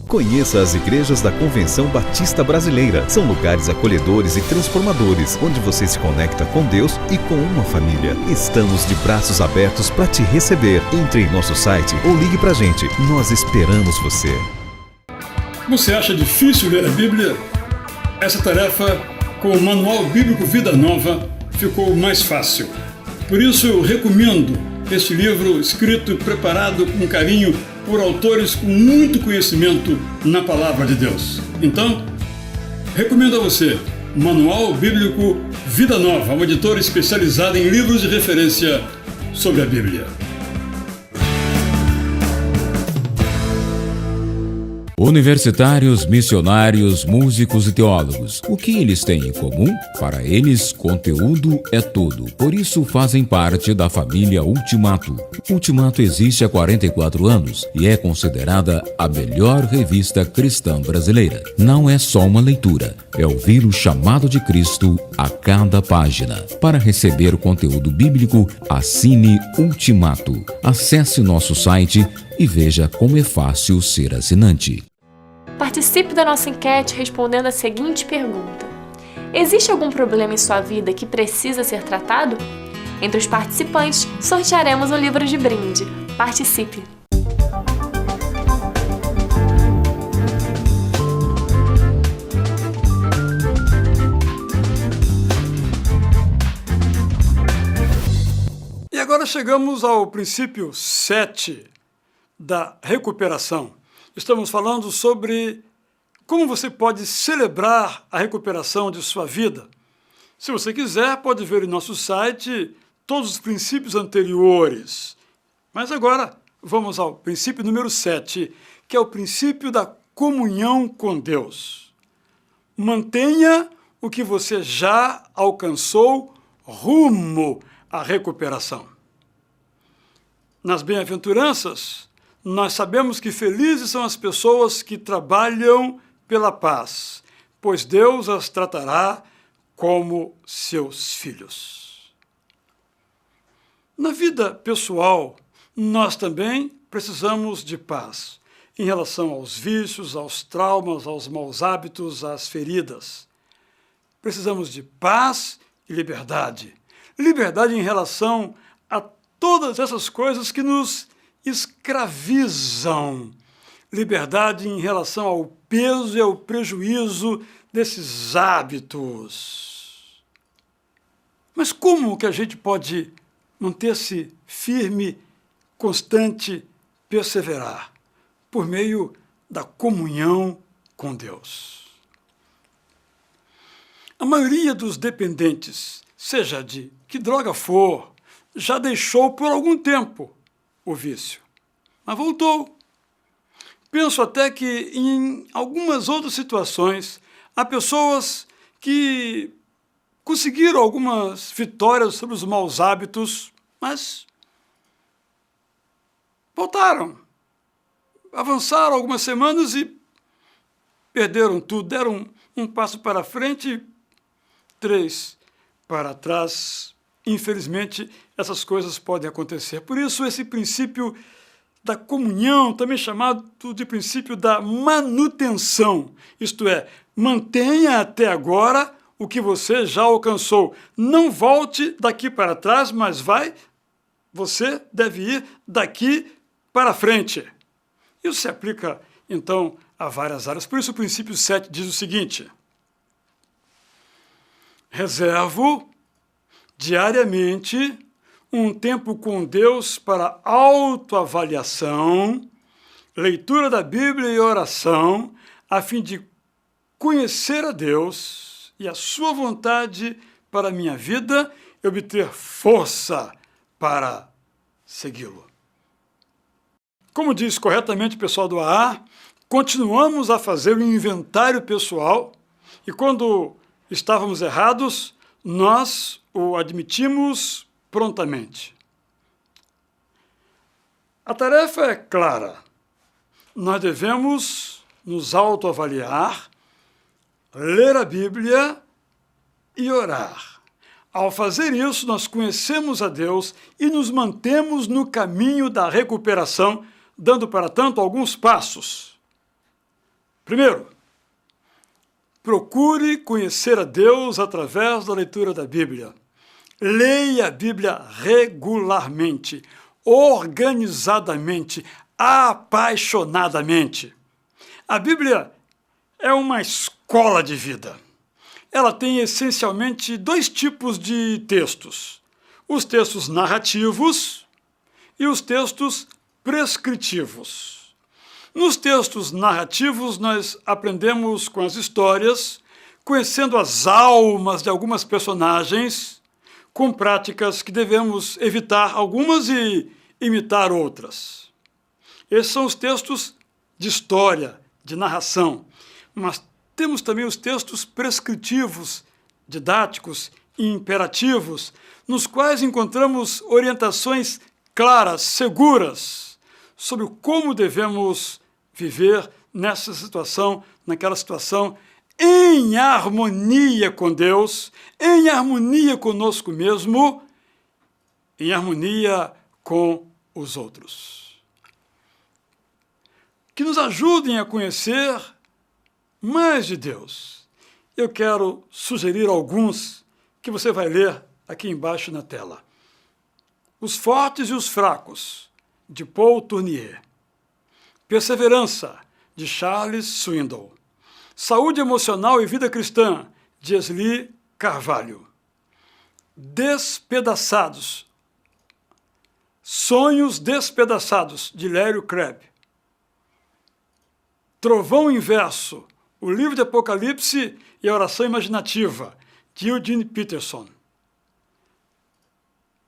Conheça as igrejas da Convenção Batista Brasileira. São lugares acolhedores e transformadores, onde você se conecta com Deus e com uma família. Estamos de braços abertos para te receber. Entre em nosso site ou ligue pra gente. Nós esperamos você. Você acha difícil ler a Bíblia? Essa tarefa, com o Manual Bíblico Vida Nova, ficou mais fácil. Por isso eu recomendo este livro escrito e preparado com carinho por autores com muito conhecimento na Palavra de Deus. Então, recomendo a você Manual Bíblico Vida Nova, uma editora especializada em livros de referência sobre a Bíblia. Universitários, missionários, músicos e teólogos. O que eles têm em comum? Para eles, conteúdo é tudo. Por isso, fazem parte da família Ultimato. Ultimato existe há 44 anos e é considerada a melhor revista cristã brasileira. Não é só uma leitura, é ouvir o chamado de Cristo a cada página. Para receber o conteúdo bíblico, assine Ultimato. Acesse nosso site e veja como é fácil ser assinante. Participe da nossa enquete respondendo a seguinte pergunta: existe algum problema em sua vida que precisa ser tratado? Entre os participantes, sortearemos um livro de brinde. Participe! E agora chegamos ao princípio 7 da recuperação. Estamos falando sobre como você pode celebrar a recuperação de sua vida. Se você quiser, pode ver em nosso site todos os princípios anteriores. Mas agora vamos ao princípio número 7, que é o princípio da comunhão com Deus. Mantenha o que você já alcançou rumo à recuperação. Nas bem-aventuranças, nós sabemos que felizes são as pessoas que trabalham pela paz, pois Deus as tratará como seus filhos. Na vida pessoal, nós também precisamos de paz em relação aos vícios, aos traumas, aos maus hábitos, às feridas. Precisamos de paz e liberdade. Liberdade em relação a todas essas coisas que nos escravizam. Liberdade em relação ao peso e ao prejuízo desses hábitos. Mas como que a gente pode manter-se firme, constante, perseverar? Por meio da comunhão com Deus. A maioria dos dependentes, seja de que droga for, já deixou por algum tempo o vício, mas voltou. Penso até que em algumas outras situações há pessoas que conseguiram algumas vitórias sobre os maus hábitos, mas voltaram. Avançaram algumas semanas e perderam tudo, deram um passo para frente e 3 para trás. Infelizmente, essas coisas podem acontecer. Por isso, esse princípio da comunhão, também chamado de princípio da manutenção, isto é, mantenha até agora o que você já alcançou. Não volte daqui para trás, mas você deve ir daqui para frente. Isso se aplica, então, a várias áreas. Por isso, o princípio 7 diz o seguinte: reservo diariamente um tempo com Deus para autoavaliação, leitura da Bíblia e oração, a fim de conhecer a Deus e a sua vontade para a minha vida e obter força para segui-lo. Como diz corretamente o pessoal do AA, continuamos a fazer um inventário pessoal e quando estávamos errados, nós o admitimos prontamente. A tarefa é clara. Nós devemos nos autoavaliar, ler a Bíblia e orar. Ao fazer isso, nós conhecemos a Deus e nos mantemos no caminho da recuperação, dando para tanto alguns passos. Primeiro, procure conhecer a Deus através da leitura da Bíblia. Leia a Bíblia regularmente, organizadamente, apaixonadamente. A Bíblia é uma escola de vida. Ela tem essencialmente dois tipos de textos: os textos narrativos e os textos prescritivos. Nos textos narrativos, nós aprendemos com as histórias, conhecendo as almas de algumas personagens, com práticas que devemos evitar algumas e imitar outras. Esses são os textos de história, de narração. Mas temos também os textos prescritivos, didáticos e imperativos, nos quais encontramos orientações claras, seguras, sobre como devemos viver nessa situação, naquela situação, em harmonia com Deus, em harmonia conosco mesmo, em harmonia com os outros. Que nos ajudem a conhecer mais de Deus. Eu quero sugerir alguns que você vai ler aqui embaixo na tela. Os Fortes e os Fracos, de Paul Tournier. Perseverança, de Charles Swindoll. Saúde Emocional e Vida Cristã, de Esli Carvalho. Despedaçados. Sonhos Despedaçados, de Lério Crabb. Trovão Inverso, o livro de Apocalipse e a oração imaginativa, de Eugene Peterson.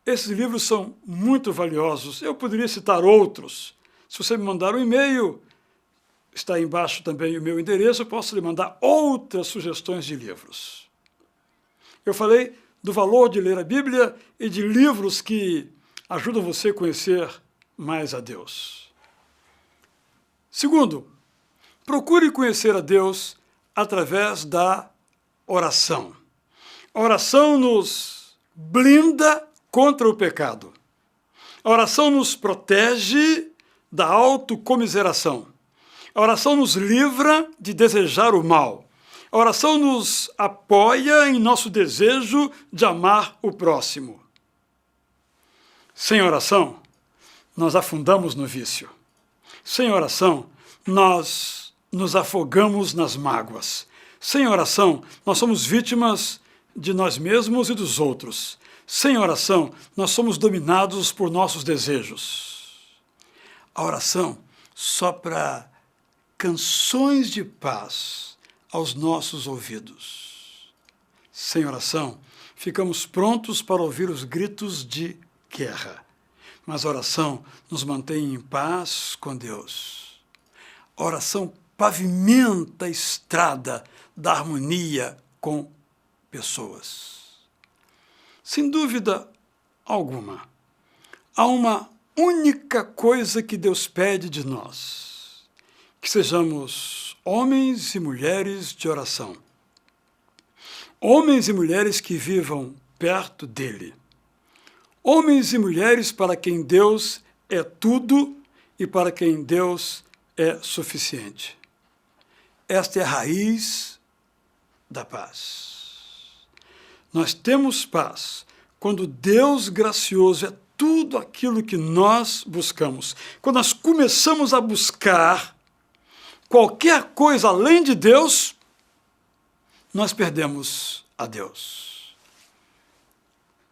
Esses livros são muito valiosos. Eu poderia citar outros. Se você me mandar um e-mail, está aí embaixo também o meu endereço, eu posso lhe mandar outras sugestões de livros. Eu falei do valor de ler a Bíblia e de livros que ajudam você a conhecer mais a Deus. Segundo, procure conhecer a Deus através da oração. A oração nos blinda contra o pecado. A oração nos protege da autocomiseração. A oração nos livra de desejar o mal. A oração nos apoia em nosso desejo de amar o próximo. Sem oração, nós afundamos no vício. Sem oração, nós nos afogamos nas mágoas. Sem oração, nós somos vítimas de nós mesmos e dos outros. Sem oração, nós somos dominados por nossos desejos. A oração sopra canções de paz aos nossos ouvidos. Sem oração, ficamos prontos para ouvir os gritos de guerra. Mas a oração nos mantém em paz com Deus. A oração pavimenta a estrada da harmonia com pessoas. Sem dúvida alguma, há uma única coisa que Deus pede de nós: que sejamos homens e mulheres de oração. Homens e mulheres que vivam perto dele. Homens e mulheres para quem Deus é tudo e para quem Deus é suficiente. Esta é a raiz da paz. Nós temos paz quando Deus gracioso é tudo aquilo que nós buscamos. Quando nós começamos a buscar qualquer coisa além de Deus, nós perdemos a Deus.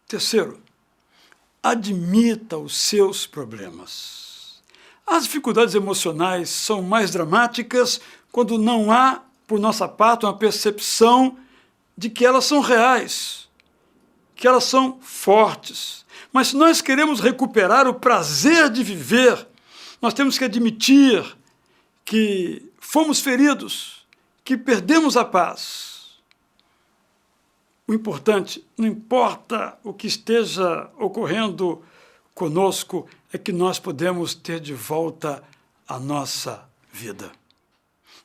Terceiro, admita os seus problemas. As dificuldades emocionais são mais dramáticas quando não há por nossa parte, uma percepção de que elas são reais, que elas são fortes. Mas se nós queremos recuperar o prazer de viver, nós temos que admitir que fomos feridos, que perdemos a paz. O importante, não importa o que esteja ocorrendo conosco, é que nós podemos ter de volta a nossa vida.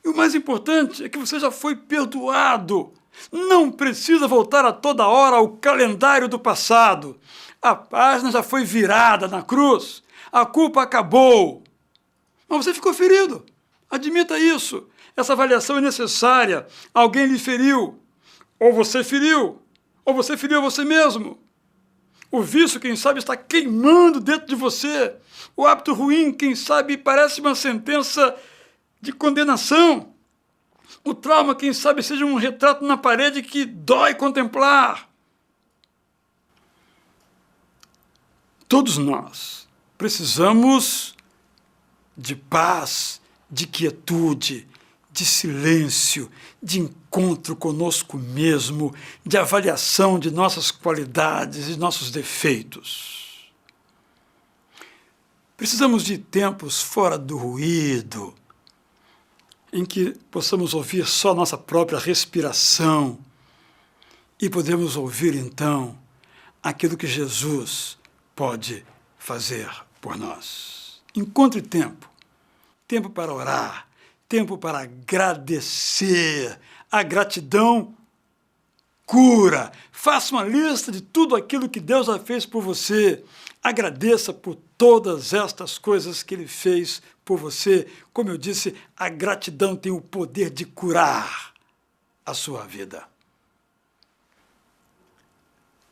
E o mais importante é que você já foi perdoado. Não precisa voltar a toda hora ao calendário do passado. A página já foi virada na cruz. A culpa acabou. Mas você ficou ferido. Admita isso. Essa avaliação é necessária. Alguém lhe feriu. Ou você feriu a você mesmo. O vício, quem sabe, está queimando dentro de você. O hábito ruim, quem sabe, parece uma sentença de condenação. O trauma, quem sabe, seja um retrato na parede que dói contemplar. Todos nós precisamos de paz, de quietude, de silêncio, de encontro conosco mesmo, de avaliação de nossas qualidades e nossos defeitos. Precisamos de tempos fora do ruído, em que possamos ouvir só nossa própria respiração e podemos ouvir, então, aquilo que Jesus pode fazer por nós. Encontre tempo para orar, tempo para agradecer. A gratidão cura. Faça uma lista de tudo aquilo que Deus já fez por você. Agradeça por todas estas coisas que Ele fez por você. Como eu disse, a gratidão tem o poder de curar a sua vida.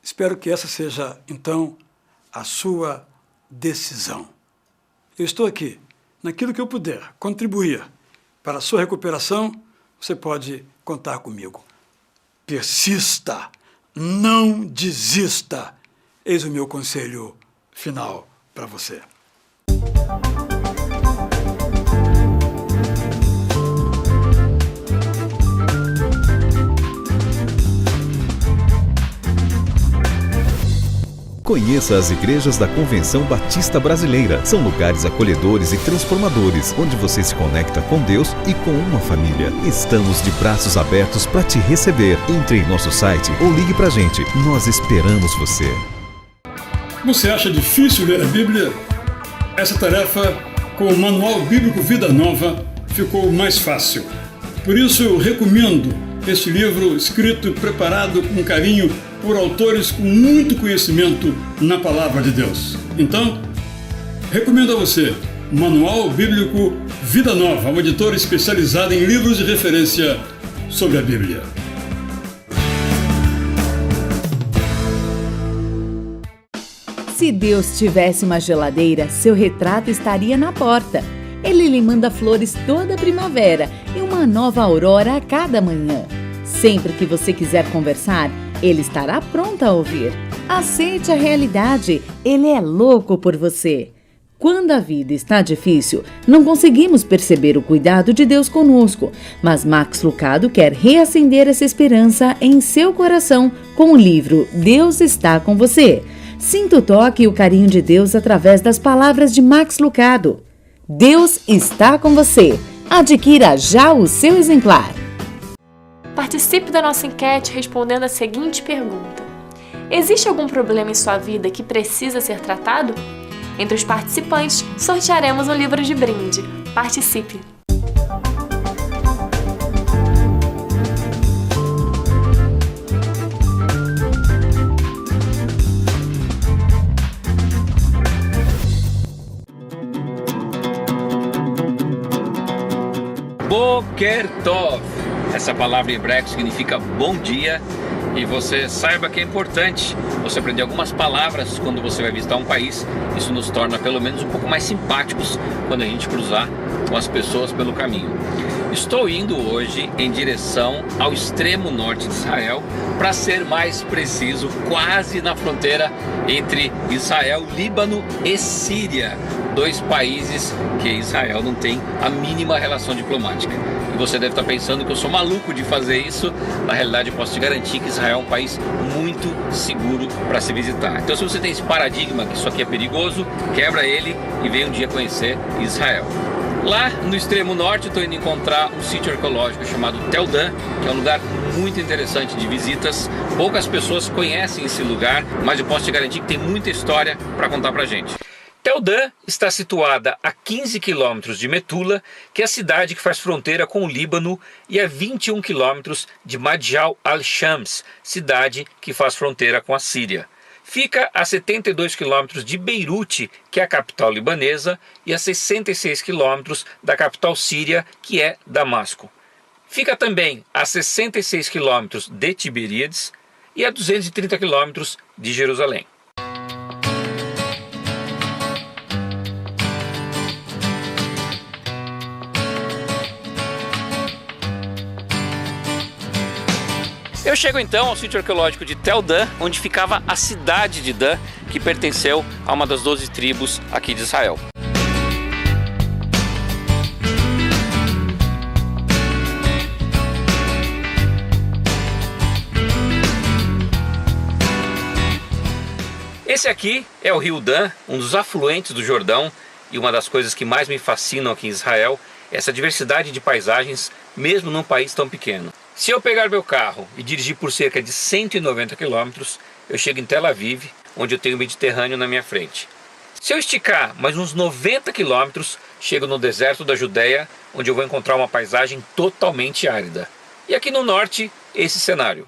Espero que essa seja, então, a sua decisão. Eu estou aqui, naquilo que eu puder contribuir para a sua recuperação. Você pode contar comigo. Persista, não desista. Eis o meu conselho final para você. Conheça as igrejas da Convenção Batista Brasileira. São lugares acolhedores e transformadores, onde você se conecta com Deus e com uma família. Estamos de braços abertos para te receber. Entre em nosso site ou ligue para a gente. Nós esperamos você. Você acha difícil ler a Bíblia? Essa tarefa, com o Manual Bíblico Vida Nova, ficou mais fácil. Por isso eu recomendo este livro escrito e preparado com carinho por autores com muito conhecimento na Palavra de Deus. Então, recomendo a você Manual Bíblico Vida Nova, uma editora especializada em livros de referência sobre a Bíblia. Se Deus tivesse uma geladeira, seu retrato estaria na porta. Ele lhe manda flores toda primavera e uma nova aurora a cada manhã. Sempre que você quiser conversar, ele estará pronto a ouvir. Aceite a realidade, ele é louco por você. Quando a vida está difícil, não conseguimos perceber o cuidado de Deus conosco, mas Max Lucado quer reacender essa esperança em seu coração com o livro Deus está com você. Sinta o toque e o carinho de Deus através das palavras de Max Lucado. Deus está com você. Adquira já o seu exemplar. Participe da nossa enquete respondendo a seguinte pergunta: existe algum problema em sua vida que precisa ser tratado? Entre os participantes, sortearemos um livro de brinde. Participe! Boker Tov. Essa palavra em hebraico significa bom dia, e você saiba que é importante você aprender algumas palavras quando você vai visitar um país. Isso nos torna pelo menos um pouco mais simpáticos quando a gente cruzar com as pessoas pelo caminho. Estou indo hoje em direção ao extremo norte de Israel, para ser mais preciso, quase na fronteira entre Israel, Líbano e Síria, 2 países que Israel não tem a mínima relação diplomática. E você deve estar pensando que eu sou maluco de fazer isso. Na realidade, eu posso te garantir que Israel é um país muito seguro para se visitar. Então, se você tem esse paradigma que isso aqui é perigoso, quebra ele e vem um dia conhecer Israel. Lá no extremo norte, estou indo encontrar um sítio arqueológico chamado Tel Dan, que é um lugar muito interessante de visitas. Poucas pessoas conhecem esse lugar, mas eu posso te garantir que tem muita história para contar para gente. Tel Dan está situada a 15 quilômetros de Metula, que é a cidade que faz fronteira com o Líbano, e a 21 quilômetros de Madjal al-Shams, cidade que faz fronteira com a Síria. Fica a 72 quilômetros de Beirute, que é a capital libanesa, e a 66 quilômetros da capital síria, que é Damasco. Fica também a 66 quilômetros de Tiberíades e a 230 quilômetros de Jerusalém. Eu chego então ao sítio arqueológico de Tel Dan, onde ficava a cidade de Dan, que pertenceu a uma das 12 tribos aqui de Israel. Esse aqui é o rio Dan, um dos afluentes do Jordão, e uma das coisas que mais me fascinam aqui em Israel é essa diversidade de paisagens, mesmo num país tão pequeno. Se eu pegar meu carro e dirigir por cerca de 190 quilômetros, eu chego em Tel Aviv, onde eu tenho o Mediterrâneo na minha frente. Se eu esticar mais uns 90 quilômetros, chego no deserto da Judéia, onde eu vou encontrar uma paisagem totalmente árida. E aqui no norte, esse cenário.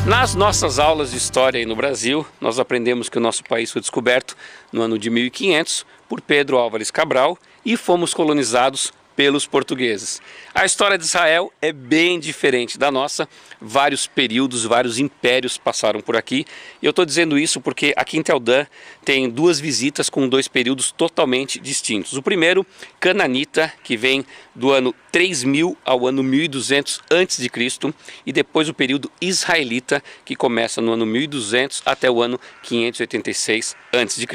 Nas nossas aulas de história aí no Brasil, nós aprendemos que o nosso país foi descoberto no ano de 1500 por Pedro Álvares Cabral e fomos colonizados pelos portugueses. A história de Israel é bem diferente da nossa. Vários períodos, vários impérios passaram por aqui. E eu estou dizendo isso porque aqui em Tel Dan tem 2 visitas com 2 períodos totalmente distintos. O primeiro, Cananita, que vem do ano 3000 ao ano 1200 a.C., e depois o período israelita, que começa no ano 1200 até o ano 586 a.C.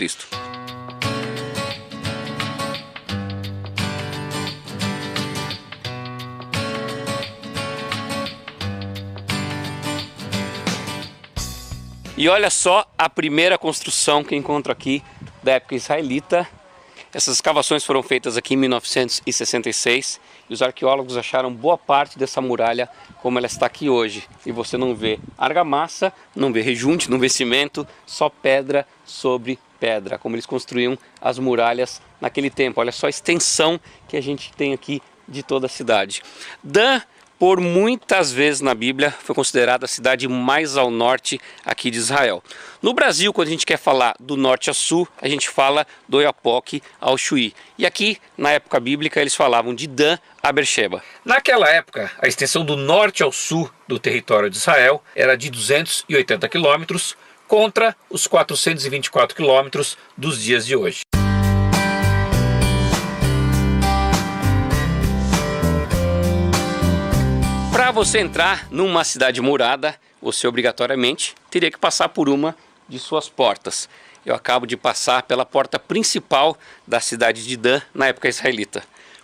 E olha só a primeira construção que encontro aqui da época israelita. Essas escavações foram feitas aqui em 1966 e os arqueólogos acharam boa parte dessa muralha como ela está aqui hoje. E você não vê argamassa, não vê rejunte, não vê cimento, só pedra sobre pedra, como eles construíam as muralhas naquele tempo. Olha só a extensão que a gente tem aqui de toda a cidade. Dan, por muitas vezes na Bíblia, foi considerada a cidade mais ao norte aqui de Israel. No Brasil, quando a gente quer falar do norte a sul, a gente fala do Oiapoque ao Chuí. E aqui, na época bíblica, eles falavam de Dan a Beersheba. Naquela época, a extensão do norte ao sul do território de Israel era de 280 quilômetros contra os 424 quilômetros dos dias de hoje. Para você entrar numa cidade murada, você obrigatoriamente teria que passar por uma de suas portas. Eu acabo de passar pela porta principal da cidade de Dan na época israelita.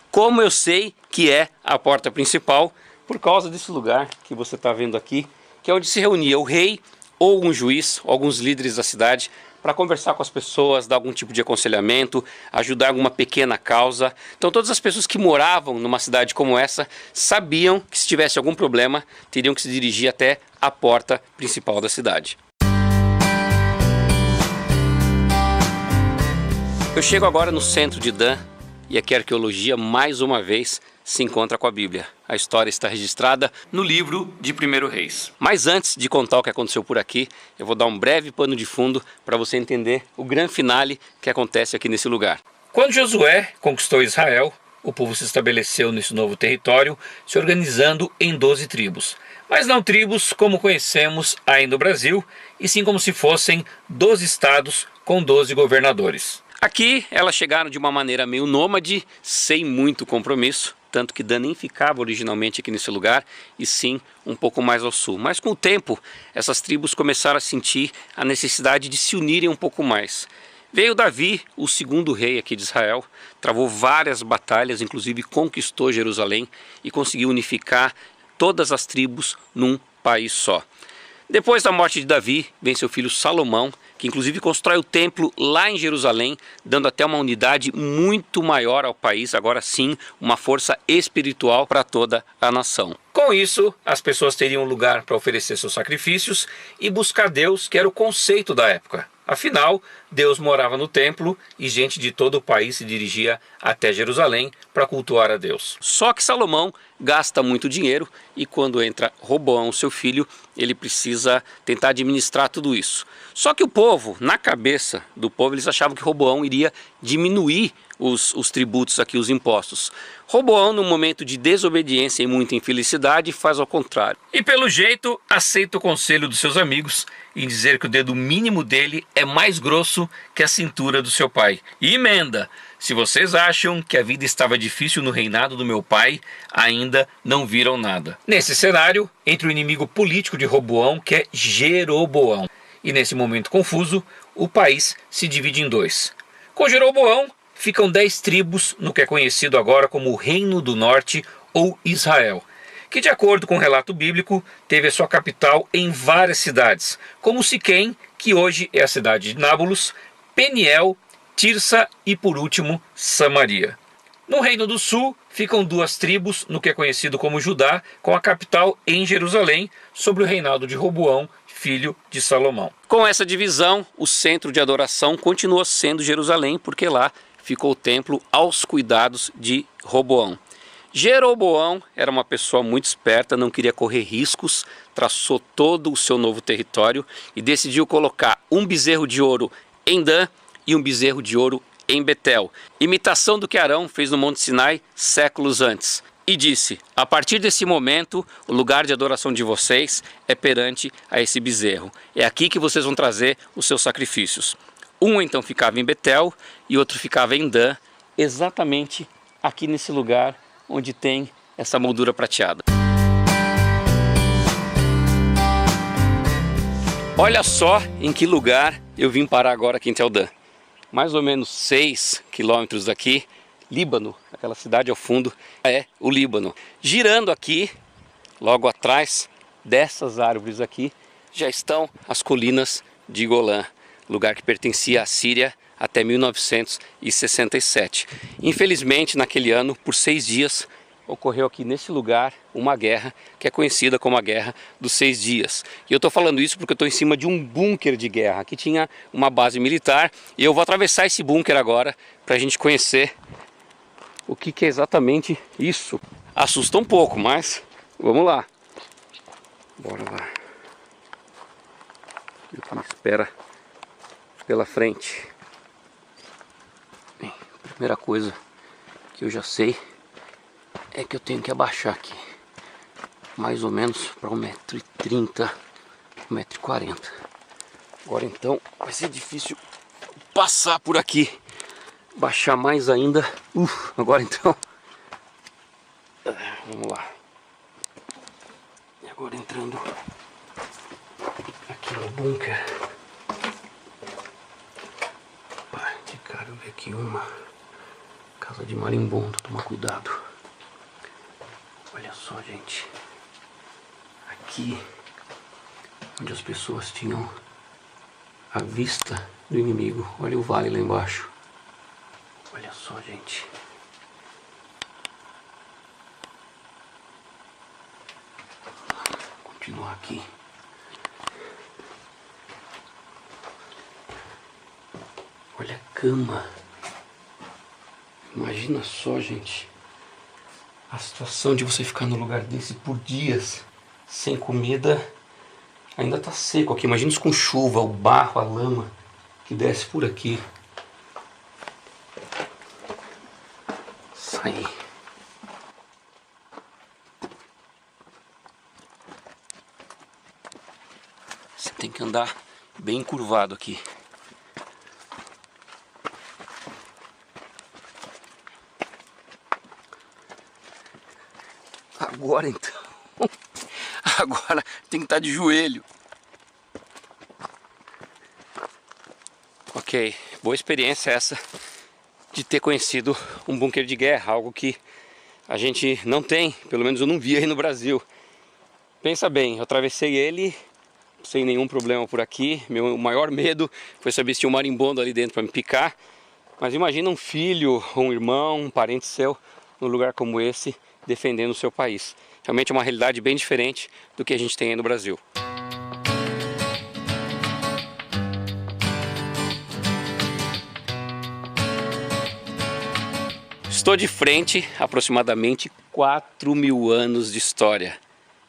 Como eu sei que é a porta principal? Por causa desse lugar que você está vendo aqui, que é onde se reunia o rei ou um juiz, ou alguns líderes da cidade, para conversar com as pessoas, dar algum tipo de aconselhamento, ajudar alguma pequena causa. Então todas as pessoas que moravam numa cidade como essa sabiam que se tivesse algum problema, teriam que se dirigir até a porta principal da cidade. Eu chego agora no centro de Dan e aqui a arqueologia mais uma vez se encontra com a Bíblia. A história está registrada no livro de 1 Reis. Mas antes de contar o que aconteceu por aqui, eu vou dar um breve pano de fundo para você entender o grande finale que acontece aqui nesse lugar. Quando Josué conquistou Israel, o povo se estabeleceu nesse novo território, se organizando em 12 tribos. Mas não tribos como conhecemos aí no Brasil, e sim como se fossem 12 estados com 12 governadores. Aqui elas chegaram de uma maneira meio nômade, sem muito compromisso, tanto que Dan nem ficava originalmente aqui nesse lugar, e sim um pouco mais ao sul. Mas com o tempo, essas tribos começaram a sentir a necessidade de se unirem um pouco mais. Veio Davi, o segundo rei aqui de Israel, travou várias batalhas, inclusive conquistou Jerusalém e conseguiu unificar todas as tribos num país só. Depois da morte de Davi, vem seu filho Salomão, que inclusive constrói o templo lá em Jerusalém, dando até uma unidade muito maior ao país, agora sim, uma força espiritual para toda a nação. Com isso, as pessoas teriam um lugar para oferecer seus sacrifícios e buscar Deus, que era o conceito da época. Afinal, Deus morava no templo e gente de todo o país se dirigia até Jerusalém para cultuar a Deus. Só que Salomão gasta muito dinheiro e quando entra Roboão, seu filho, ele precisa tentar administrar tudo isso. Só que o povo, na cabeça do povo, eles achavam que Roboão iria diminuir os tributos aqui, os impostos. Roboão, no momento de desobediência e muita infelicidade, faz ao contrário. E pelo jeito, aceita o conselho dos seus amigos em dizer que o dedo mínimo dele é mais grosso que a cintura do seu pai. E emenda: se vocês acham que a vida estava difícil no reinado do meu pai, ainda não viram nada. Nesse cenário, entra o inimigo político de Roboão, que é Jeroboão. E nesse momento confuso, o país se divide em dois. Com Jeroboão, ficam 10 tribos no que é conhecido agora como o Reino do Norte ou Israel, que de acordo com o relato bíblico, teve a sua capital em várias cidades, como Siquém, que hoje é a cidade de Nábulos, Peniel, Tirsa e por último Samaria. No Reino do Sul ficam 2 tribos no que é conhecido como Judá, com a capital em Jerusalém, sob o reinado de Roboão, filho de Salomão. Com essa divisão, o centro de adoração continuou sendo Jerusalém, porque lá ficou o templo aos cuidados de Roboão. Jeroboão era uma pessoa muito esperta, não queria correr riscos, traçou todo o seu novo território e decidiu colocar um bezerro de ouro em Dan e um bezerro de ouro em Betel, imitação do que Arão fez no Monte Sinai séculos antes. E disse: a partir desse momento, o lugar de adoração de vocês é perante a esse bezerro. É aqui que vocês vão trazer os seus sacrifícios. Um então ficava em Betel e outro ficava em Dan, exatamente aqui nesse lugar onde tem essa moldura prateada. Olha só em que lugar eu vim parar agora aqui em Tel Dan. Mais ou menos 6 quilômetros daqui, Líbano, aquela cidade ao fundo, é o Líbano. Girando aqui, logo atrás dessas árvores aqui, já estão as colinas de Golã, lugar que pertencia à Síria até 1967. Infelizmente, naquele ano, por 6 dias, ocorreu aqui nesse lugar uma guerra que é conhecida como a Guerra dos 6 Dias. E eu estou falando isso porque eu estou em cima de um bunker de guerra. Aqui tinha uma base militar e eu vou atravessar esse bunker agora para a gente conhecer o que é exatamente isso. Assusta um pouco, mas vamos lá. Bora lá. O que me espera pela frente? Bem, a primeira coisa que eu já sei é que eu tenho que abaixar aqui mais ou menos para 1,30 m, 1,40 m. Agora então vai ser difícil passar por aqui, baixar mais ainda. Agora então vamos lá. E agora entrando aqui no bunker. De cara eu vi aqui uma casa de marimbondo, toma cuidado. Olha só, gente, aqui onde as pessoas tinham a vista do inimigo, olha o vale lá embaixo. Olha só, gente. Vou continuar aqui. Olha a cama. Imagina só, gente, a situação de você ficar no lugar desse por dias, sem comida. Ainda tá seco aqui, imagina isso com chuva, o barro, a lama que desce por aqui. Isso aí. Você tem que andar bem curvado aqui. Agora então. Agora tem que estar de joelho. Ok, boa experiência essa de ter conhecido um bunker de guerra, algo que a gente não tem, pelo menos eu não vi aí no Brasil. Pensa bem, eu atravessei ele sem nenhum problema por aqui. Meu maior medo foi saber se tinha um marimbondo ali dentro para me picar. Mas imagina um filho, um irmão, um parente seu num lugar como esse, defendendo o seu país. Realmente é uma realidade bem diferente do que a gente tem aí no Brasil. Estou de frente a aproximadamente 4.000 anos de história.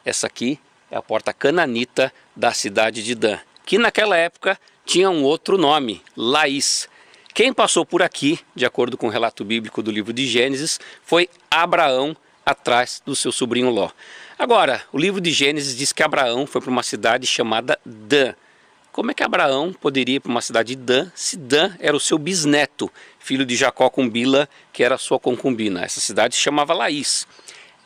Essa aqui é a Porta Cananita da cidade de Dan, que naquela época tinha um outro nome, Laís. Quem passou por aqui, de acordo com o relato bíblico do livro de Gênesis, foi Abraão atrás do seu sobrinho Ló. Agora, o livro de Gênesis diz que Abraão foi para uma cidade chamada Dan. Como é que Abraão poderia ir para uma cidade de Dan se Dan era o seu bisneto, filho de Jacó com Bila, que era sua concubina? Essa cidade se chamava Laís.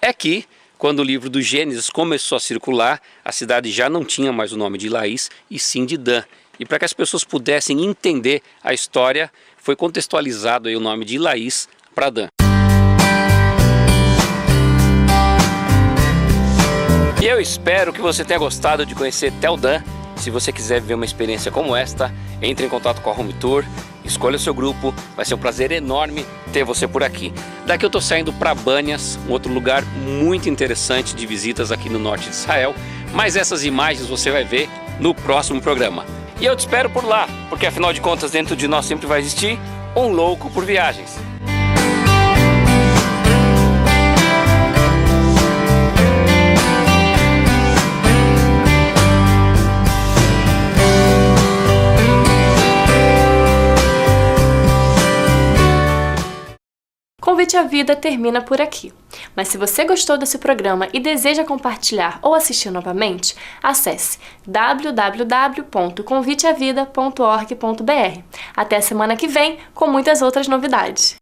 É que, quando o livro do Gênesis começou a circular, a cidade já não tinha mais o nome de Laís, e sim de Dan. E para que as pessoas pudessem entender a história, foi contextualizado aí o nome de Laís para Dan. E eu espero que você tenha gostado de conhecer Tel Dan. Se você quiser viver uma experiência como esta, entre em contato com a Home Tour, escolha o seu grupo, vai ser um prazer enorme ter você por aqui. Daqui eu estou saindo para Banias, um outro lugar muito interessante de visitas aqui no norte de Israel, mas essas imagens você vai ver no próximo programa. E eu te espero por lá, porque afinal de contas dentro de nós sempre vai existir um louco por viagens. Convite à Vida termina por aqui. Mas se você gostou desse programa e deseja compartilhar ou assistir novamente, acesse www.conviteavida.org.br. Até a semana que vem com muitas outras novidades.